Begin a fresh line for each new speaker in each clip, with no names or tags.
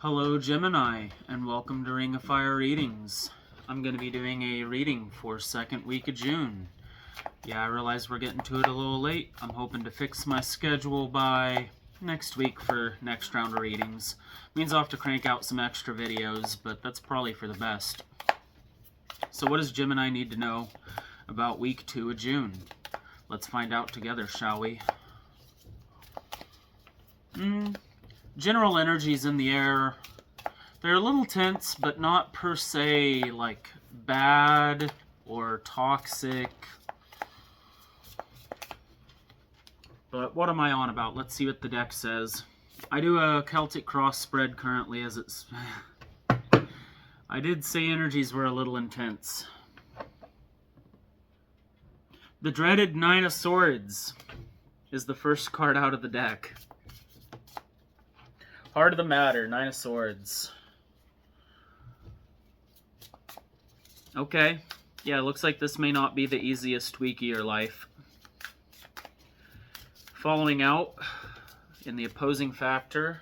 Hello Gemini, and welcome to Ring of Fire Readings. I'm going to be doing a reading for second week of June. Yeah, I realize we're getting to it a little late. I'm hoping to fix my schedule by next week for next round of readings. Means I'll have to crank out some extra videos, but that's probably for the best. So what does Gemini need to know about week 2 of June? Let's find out together, shall we? General energies in the air. They're a little tense, but not per se like bad or toxic. But what am I on about? Let's see what the deck says. I do a Celtic cross spread currently as it's... I did say energies were a little intense. The dreaded Nine of Swords is the first card out of the deck. Heart of the matter, Nine of Swords. Okay. Yeah, it looks like this may not be the easiest week of your life. Following out in the opposing factor.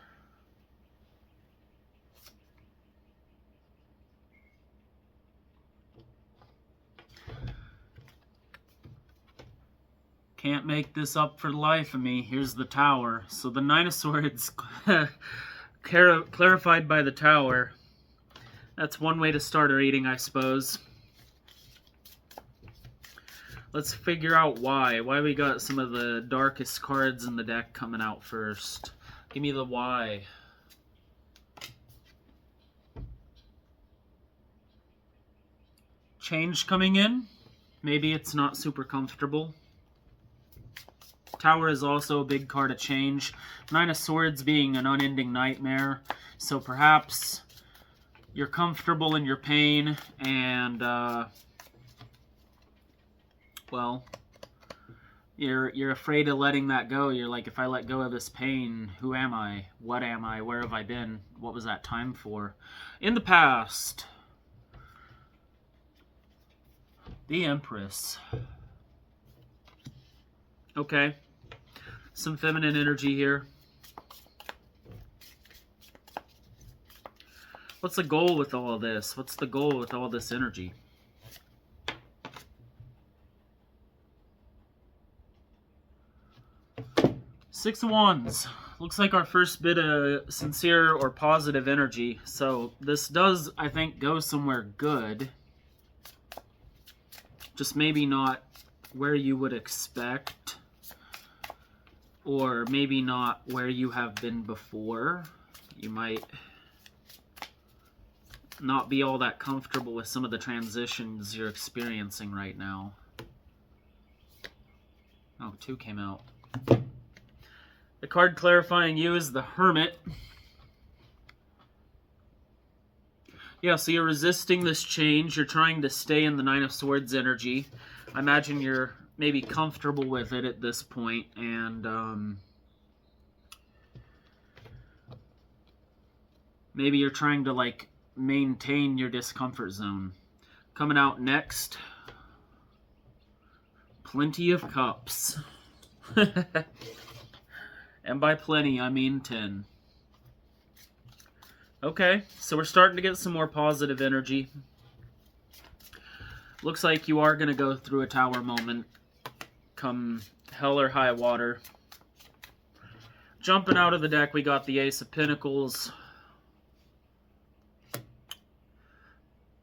Can't make this up for the life of me. Here's the Tower. So the Nine of Swords clarified by the Tower. That's one way to start a reading, I suppose. Let's figure out why. Why we got some of the darkest cards in the deck coming out first. Give me the why. Change coming in. Maybe it's not super comfortable. Tower is also a big card of change. Nine of Swords being an unending nightmare. So perhaps you're comfortable in your pain and, well, you're afraid of letting that go. You're like, if I let go of this pain, who am I? What am I? Where have I been? What was that time for? In the past, the Empress. Okay. Some feminine energy here. What's the goal with all of this? What's the goal with all this energy? Six of Wands. Looks like our first bit of sincere or positive energy. So this does, I think, go somewhere good. Just maybe not where you would expect. Or maybe not where you have been before. You might not be all that comfortable with some of the transitions you're experiencing right now. Oh, 2 came out. The card clarifying you is the Hermit. Yeah, so you're resisting this change. You're trying to stay in the Nine of Swords energy. I imagine you're maybe comfortable with it at this point, and maybe you're trying to like maintain your discomfort zone. Coming out next, Plenty of Cups. And by plenty, I mean 10. Okay, so we're starting to get some more positive energy. Looks like you are going to go through a Tower moment come hell or high water. Jumping out of the deck, we got the Ace of Pentacles.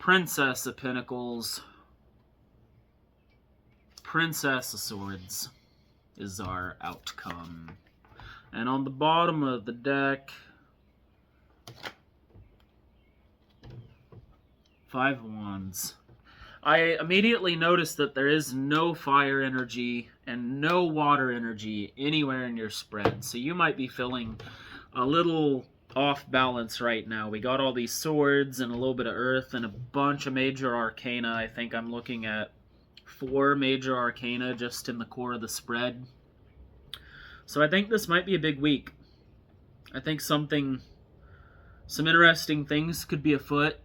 Princess of Pentacles. Princess of Swords is our outcome. And on the bottom of the deck, Five of Wands. I immediately noticed that there is no fire energy and no water energy anywhere in your spread. So you might be feeling a little off balance right now. We got all these swords and a little bit of earth and a bunch of major arcana. I think I'm looking at 4 major arcana just in the core of the spread. So I think this might be a big week. I think some interesting things could be afoot.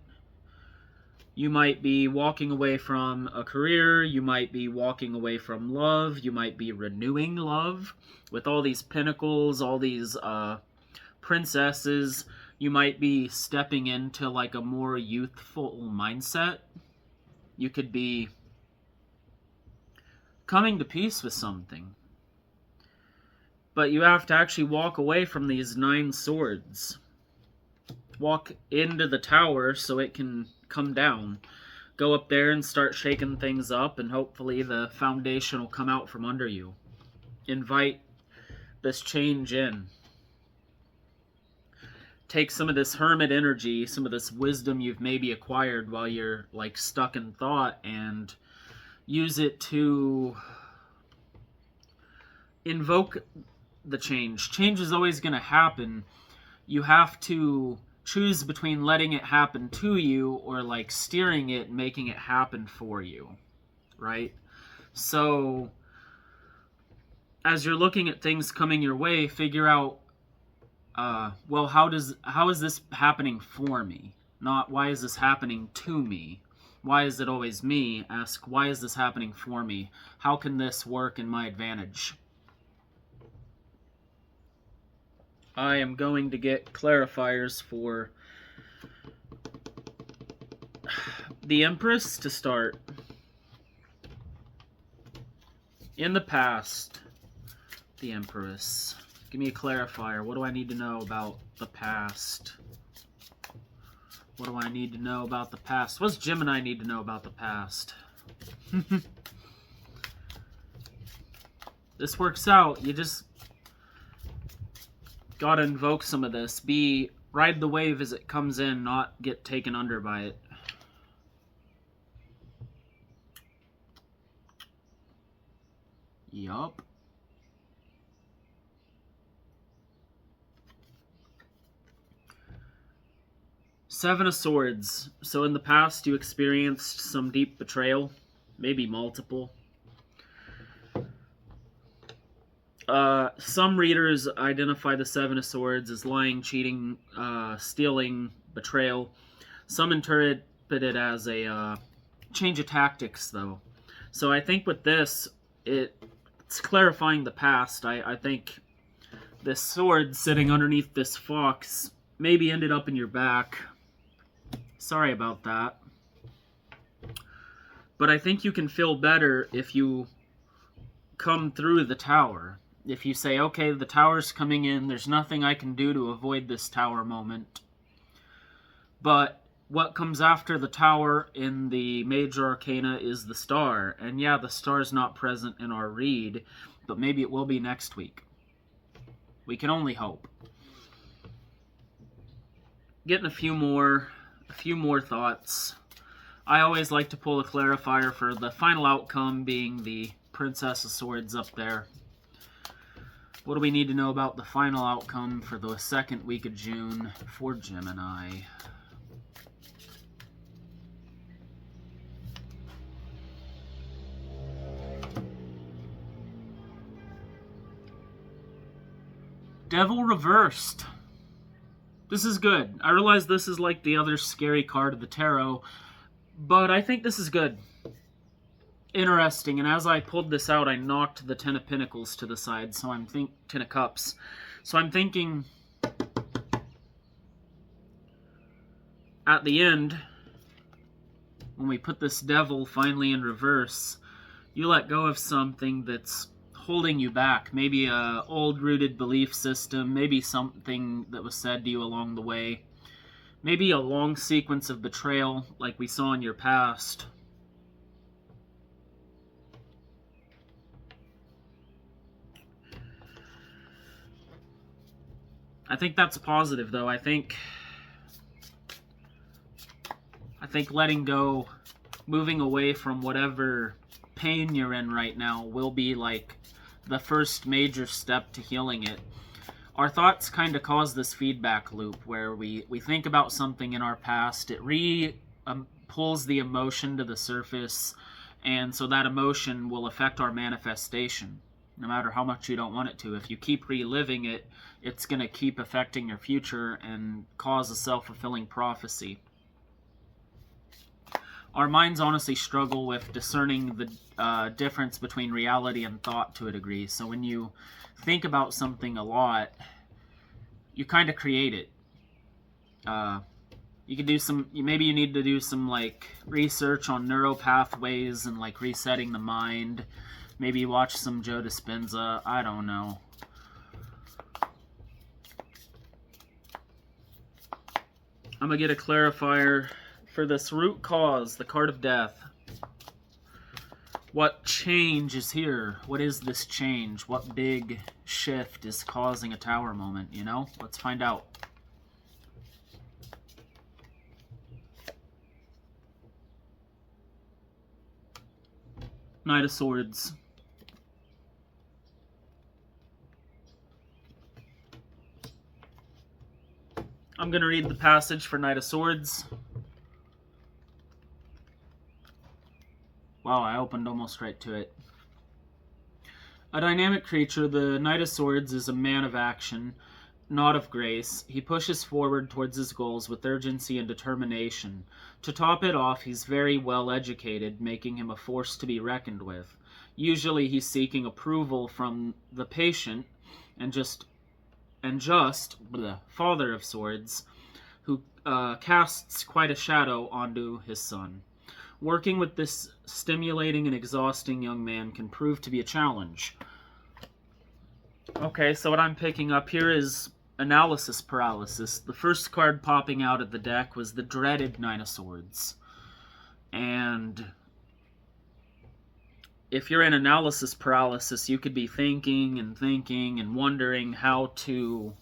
You might be walking away from a career. You might be walking away from love. You might be renewing love. With all these pentacles, all these princesses, You might be stepping into like a more youthful mindset. You could be coming to peace with something. But you have to actually walk away from these 9 swords. Walk into the tower so it can come down. Go up there and start shaking things up, and hopefully the foundation will come out from under you. Invite this change in. Take some of this hermit energy, some of this wisdom you've maybe acquired while you're like stuck in thought, and use it to invoke the change. Change is always going to happen. You have to choose between letting it happen to you or like steering it and making it happen for you, right? So as you're looking at things coming your way, figure out, well, how is this happening for me? Not why is this happening to me? Why is it always me? Ask, why is this happening for me? How can this work in my advantage? I am going to get clarifiers for the Empress to start. In the past, the Empress. Give me a clarifier. What do I need to know about the past? What do I need to know about the past? What does Gemini need to know about the past? This works out. You just gotta invoke some of this. Ride the wave as it comes in, not get taken under by it. Yup. Seven of Swords. So in the past you experienced some deep betrayal, maybe multiple. Some readers identify the Seven of Swords as lying, cheating, stealing, betrayal. Some interpret it as a change of tactics, though. So I think with this, it's clarifying the past. I think this sword sitting underneath this fox maybe ended up in your back. Sorry about that. But I think you can feel better if you come through the tower. If you say, okay, the tower's coming in, there's nothing I can do to avoid this tower moment. But what comes after the tower in the major arcana is the star. And yeah, the star's not present in our read, but maybe it will be next week. We can only hope. Getting a few more thoughts. I always like to pull a clarifier for the final outcome being the Princess of Swords up there. What do we need to know about the final outcome for the second week of June for Gemini? Devil reversed. This is good. I realize this is like the other scary card of the tarot, but I think this is good. Interesting, and as I pulled this out, I knocked the Ten of Pentacles to the side, so I'm Ten of Cups. So I'm thinking, at the end, when we put this Devil finally in reverse, you let go of something that's holding you back. Maybe a old-rooted belief system, maybe something that was said to you along the way, maybe a long sequence of betrayal like we saw in your past. I think that's positive, though. I think letting go, moving away from whatever pain you're in right now will be like the first major step to healing it. Our thoughts kind of cause this feedback loop where we think about something in our past, it pulls the emotion to the surface, and so that emotion will affect our manifestation. No matter how much you don't want it to. If you keep reliving it, it's going to keep affecting your future and cause a self-fulfilling prophecy. Our minds honestly struggle with discerning the difference between reality and thought to a degree. So when you think about something a lot, you kind of create it. You could do some, maybe you need to do some like research on neural pathways and like resetting the mind. Maybe watch some Joe Dispenza. I don't know. I'm going to get a clarifier for this root cause, the card of death. What change is here? What is this change? What big shift is causing a tower moment, you know? Let's find out. Knight of Swords. I'm going to read the passage for Knight of Swords. Wow, I opened almost right to it. A dynamic creature, the Knight of Swords is a man of action, not of grace. He pushes forward towards his goals with urgency and determination. To top it off, he's very well educated, making him a force to be reckoned with. Usually he's seeking approval from the patient and just the Father of Swords, who casts quite a shadow onto his son. Working with this stimulating and exhausting young man can prove to be a challenge. Okay, so what I'm picking up here is analysis paralysis. The first card popping out of the deck was the dreaded Nine of Swords. And if you're in analysis paralysis, you could be thinking and wondering how to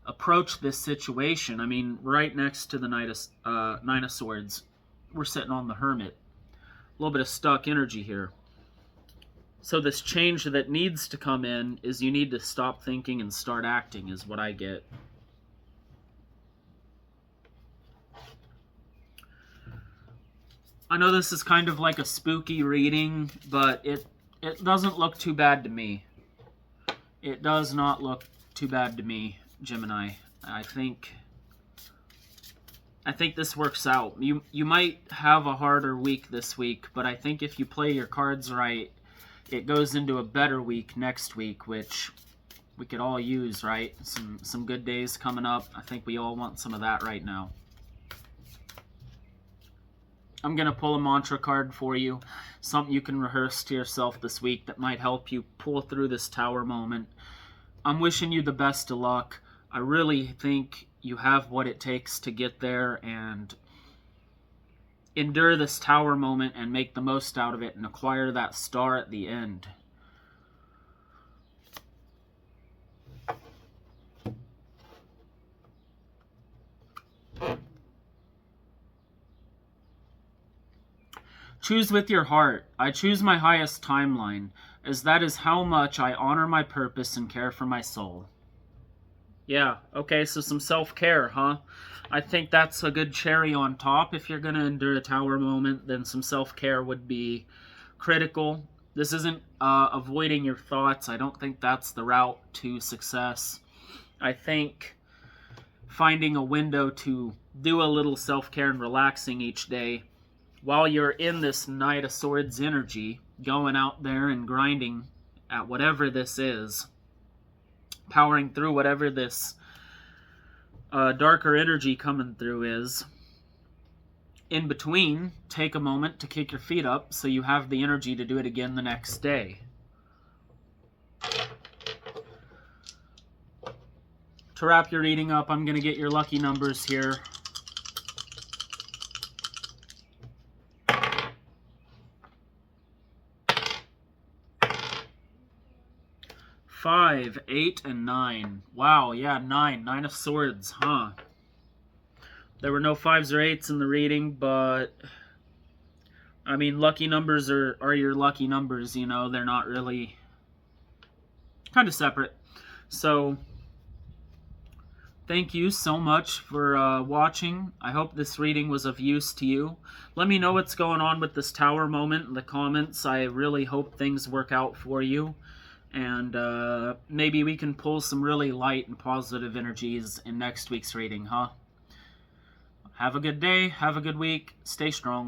approach this situation. I mean, right next to the Nine of Swords, we're sitting on the Hermit. A little bit of stuck energy here. So this change that needs to come in is you need to stop thinking and start acting, is what I get. I know this is kind of like a spooky reading, but it doesn't look too bad to me. It does not look too bad to me, Gemini. I think this works out. You might have a harder week this week, but I think if you play your cards right, it goes into a better week next week, which we could all use, right? Some good days coming up. I think we all want some of that right now. I'm going to pull a mantra card for you, something you can rehearse to yourself this week that might help you pull through this tower moment. I'm wishing you the best of luck. I really think you have what it takes to get there and endure this tower moment and make the most out of it and acquire that star at the end. Choose with your heart. I choose my highest timeline, as that is how much I honor my purpose and care for my soul. Yeah, okay, so some self-care, huh? I think that's a good cherry on top. If you're going to endure a tower moment, then some self-care would be critical. This isn't avoiding your thoughts. I don't think that's the route to success. I think finding a window to do a little self-care and relaxing each day while you're in this Knight of Swords energy, going out there and grinding at whatever this is, powering through whatever this darker energy coming through is. In between, take a moment to kick your feet up so you have the energy to do it again the next day. To wrap your reading up, I'm going to get your lucky numbers here. 5, 8, and 9. Wow, yeah, 9. 9 of Swords, huh? There were no 5s or 8s in the reading, but I mean, lucky numbers are your lucky numbers, you know. They're not really kind of separate. So thank you so much for watching. I hope this reading was of use to you. Let me know what's going on with this tower moment in the comments. I really hope things work out for you. And maybe we can pull some really light and positive energies in next week's reading, huh? Have a good day. Have a good week. Stay strong.